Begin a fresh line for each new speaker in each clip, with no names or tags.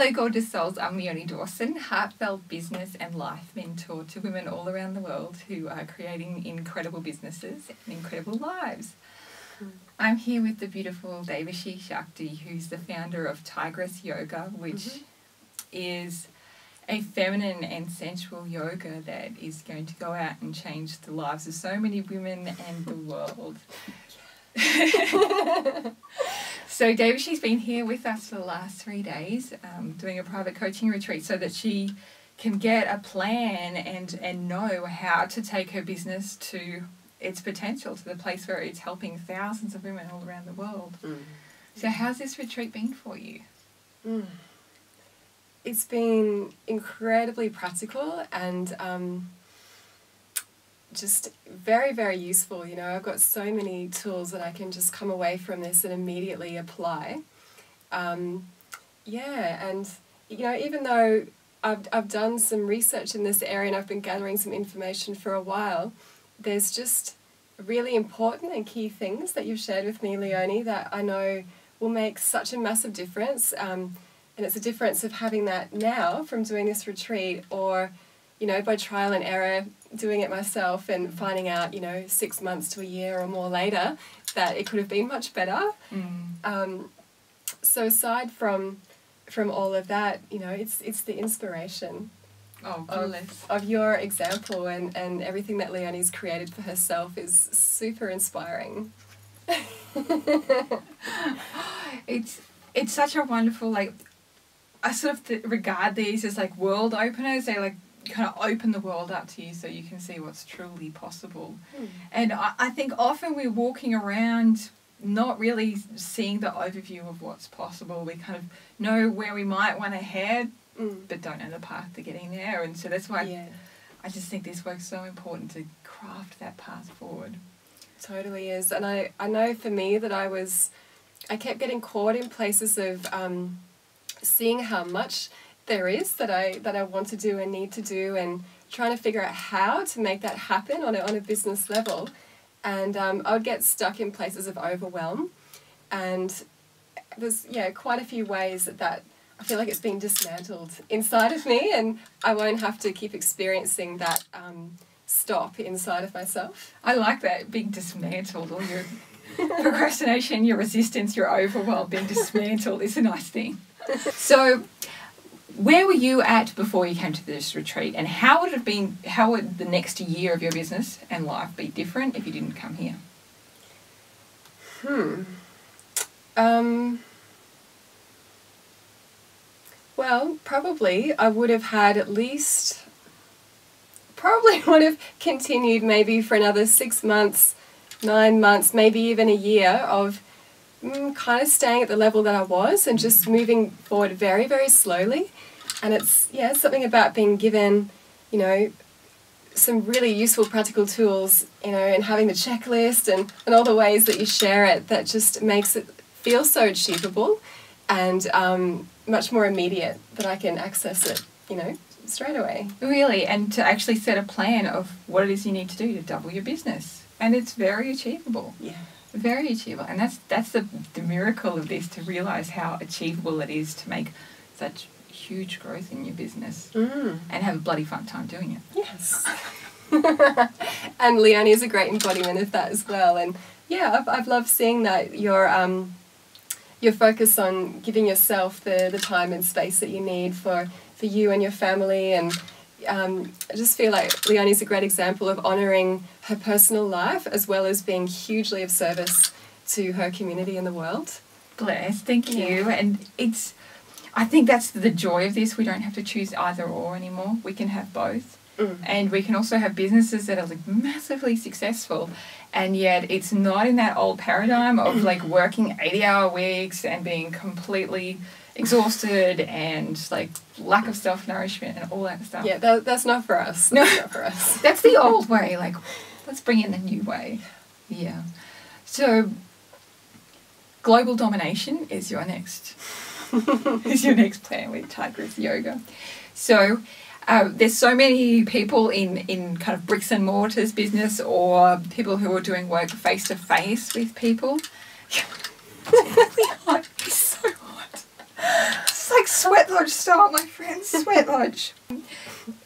Hello, gorgeous souls. I'm Leonie Dawson, heartfelt business and life mentor to women all around the world who are creating incredible businesses and incredible lives. I'm here with the beautiful Devashi Shakti, who's the founder of Tigress Yoga, which is a feminine and sensual yoga that is going to go out and change the lives of so many women and the world. So Devashi's been here with us for the last 3 days, doing a private coaching retreat so that she can get a plan and know how to take her business to its potential, to the place where it's helping thousands of women all around the world. So how's this retreat been for you?
It's been incredibly practical and just very, very useful. You know, I've got so many tools that I can just come away from this and immediately apply. And, you know, even though I've done some research in this area and I've been gathering some information for a while, there's just really important and key things that you've shared with me, Leonie, that I know will make such a massive difference. And it's a difference of having that now from doing this retreat, or, you know, by trial and error, doing it myself and finding out, you know, 6 months to a year or more later that it could have been much better. So aside from all of that, you know, it's the inspiration of your example and everything that Leonie's created for herself is super inspiring.
It's such a wonderful, like, I sort of regard these as like world openers. They like kind of open the world up to you so you can see what's truly possible. And I think often we're walking around not really seeing the overview of what's possible. We kind of know where we might want to head, but don't know the path to getting there. And so that's why I just think this work's so important to craft that path forward.
Totally is. And I know for me that I kept getting caught in places of seeing how much there is that I want to do and need to do, and trying to figure out how to make that happen on a business level. And I would get stuck in places of overwhelm. And there's quite a few ways that I feel like it's been dismantled inside of me, and I won't have to keep experiencing that stop inside of myself.
I like that, being dismantled. All your procrastination, your resistance, your overwhelm being dismantled is a nice thing. So where were you at before you came to this retreat, and how would the next year of your business and life be different if you didn't come here?
Well, probably I would have had would have continued maybe for another 6 months, 9 months, maybe even a year of kind of staying at the level that I was and just moving forward very, very slowly. And it's something about being given, you know, some really useful practical tools, you know, and having the checklist and all the ways that you share it that just makes it feel so achievable and much more immediate, that I can access it, you know, straight away.
Really, and to actually set a plan of what it is you need to do to double your business. And it's very achievable. Yeah. Very achievable. And that's the miracle of this, to realise how achievable it is to make such huge growth in your business and have a bloody fun time doing it.
Yes. And Leonie is a great embodiment of that as well. And yeah, I've loved seeing that your focus on giving yourself the time and space that you need for you and your family. And I just feel like Leonie's a great example of honouring her personal life as well as being hugely of service to her community and the world.
Bless, thank you. And I think that's the joy of this. We don't have to choose either or anymore. We can have both. And we can also have businesses that are like massively successful, and yet it's not in that old paradigm of like working 80-hour weeks and being completely exhausted and like lack of self-nourishment and all that stuff.
Yeah, that's not for us. That's not for us.
That's the old way. Like, let's bring in the new way. Yeah. So global domination is your next plan with Tigress Yoga. So there's so many people in kind of bricks and mortars business, or people who are doing work face to face with people. It's really hot. It's so hot. It's like like Sweat Lodge style, my friends. Sweat Lodge.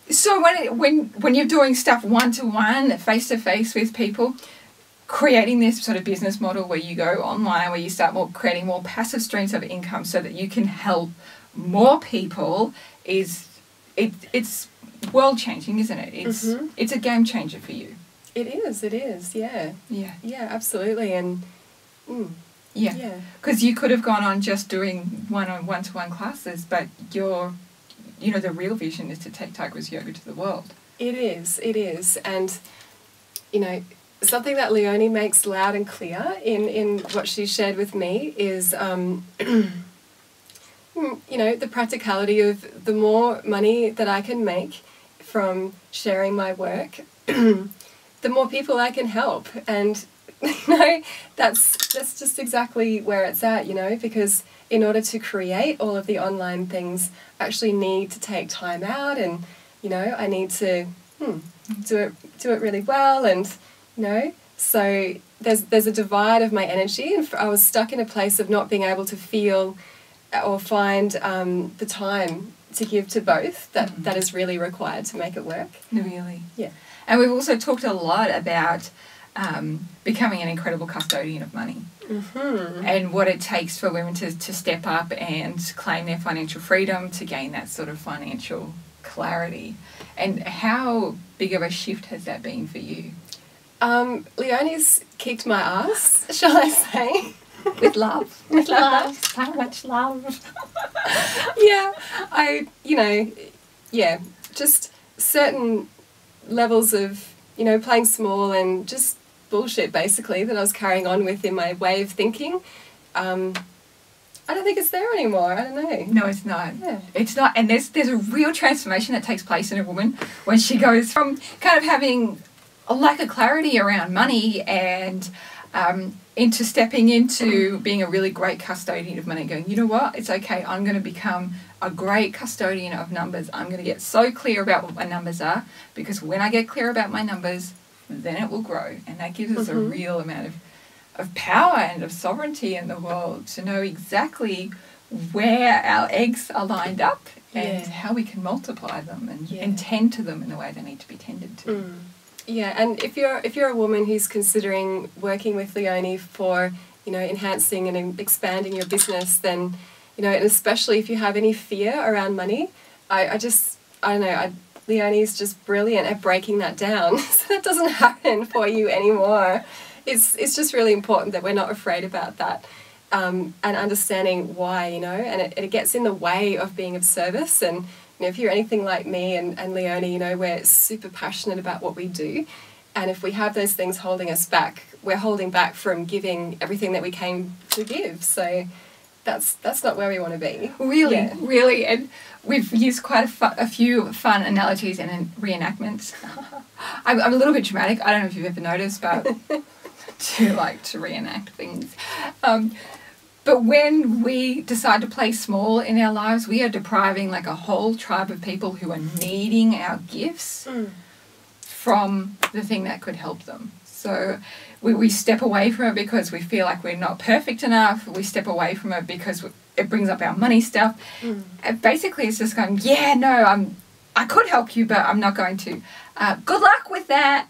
So when you're doing stuff one-to-one, face-to-face with people, creating this sort of business model where you go online, where you start creating more passive streams of income so that you can help more people, it's world changing, isn't it? It's a game changer for you.
It is, yeah.
Yeah.
Yeah, absolutely. And
yeah. Because you could have gone on just doing one-to-one classes, but the real vision is to take Tiger's Yoga to the world.
It is. And, something that Leonie makes loud and clear in what she shared with me is, the practicality of the more money that I can make from sharing my work, the more people I can help. And, that's just exactly where it's at, because in order to create all of the online things, I actually need to take time out and, I need to do it really well. And, so there's a divide of my energy, and I was stuck in a place of not being able to feel or find the time to give to both that is really required to make it work.
Really?
Yeah.
And we've also talked a lot about becoming an incredible custodian of money, and what it takes for women to step up and claim their financial freedom, to gain that sort of financial clarity. And how big of a shift has that been for you?
Leonie's kicked my ass, shall I say?
With love. With love. So much love.
Just certain levels of, playing small and just bullshit, basically, that I was carrying on with in my way of thinking. I don't think it's there anymore. I don't know.
No, it's not.
Yeah.
It's not. And there's a real transformation that takes place in a woman when she goes from kind of having a lack of clarity around money and into stepping into being a really great custodian of money, going, you know what, it's okay, I'm going to become a great custodian of numbers. I'm going to get so clear about what my numbers are, because when I get clear about my numbers, then it will grow. And that gives us a real amount of power and of sovereignty in the world to know exactly where our eggs are lined up and how we can multiply them and tend to them in the way they need to be tended to.
Yeah, and if you're a woman who's considering working with Leonie for, enhancing and expanding your business, then, and especially if you have any fear around money, Leonie's just brilliant at breaking that down so that doesn't happen for you anymore. It's just really important that we're not afraid about that, and understanding why, and it gets in the way of being of service. And if you're anything like me and Leonie, we're super passionate about what we do. And if we have those things holding us back, we're holding back from giving everything that we came to give. So that's not where we want to be.
Really. And we've used quite a few fun analogies and reenactments. I'm a little bit dramatic. I don't know if you've ever noticed, but to like to reenact things. But when we decide to play small in our lives, we are depriving like a whole tribe of people who are needing our gifts from the thing that could help them. So we step away from it because we feel like we're not perfect enough. We step away from it because it brings up our money stuff. And basically, it's just going, I could help you, but I'm not going to. Good luck with that.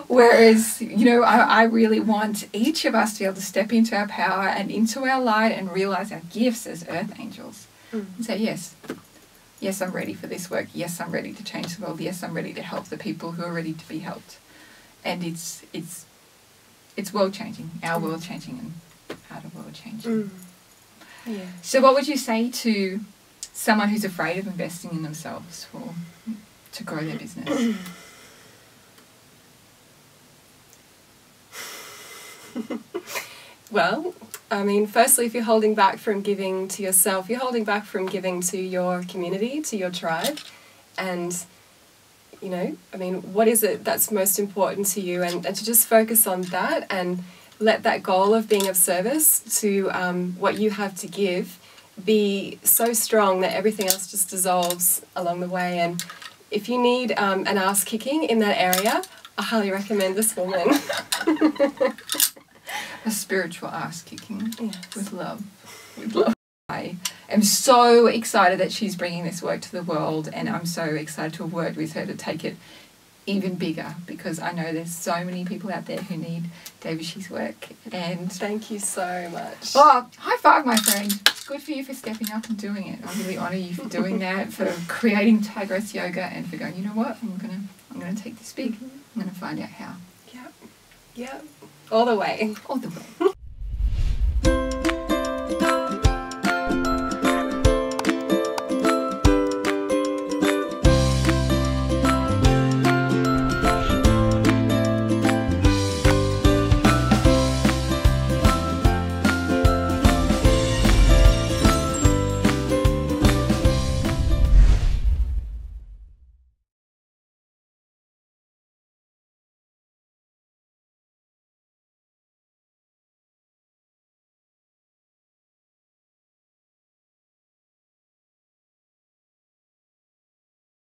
Whereas, I really want each of us to be able to step into our power and into our light and realise our gifts as earth angels. And say, yes, I'm ready for this work. Yes, I'm ready to change the world. Yes, I'm ready to help the people who are ready to be helped. And it's world changing, our world changing and outer world changing.
Yeah.
So what would you say to someone who's afraid of investing in themselves to grow their business?
Well, firstly, if you're holding back from giving to yourself, you're holding back from giving to your community, to your tribe. And, what is it that's most important to you? And to just focus on that and let that goal of being of service to what you have to give be so strong that everything else just dissolves along the way. And if you need an ass kicking in that area, I highly recommend this woman.
A spiritual ass kicking with love. with love. I am so excited that she's bringing this work to the world, and I'm so excited to have worked with her to take it even bigger, because I know there's so many people out there who need Devashi's work. And
thank you so much.
Oh, high five, my friend. Good for you for stepping up and doing it. I really honour you for doing that, for creating Tigress Yoga, and for going, you know what, I'm gonna take this big. I'm gonna find out how.
Yep. All the way.
All the way.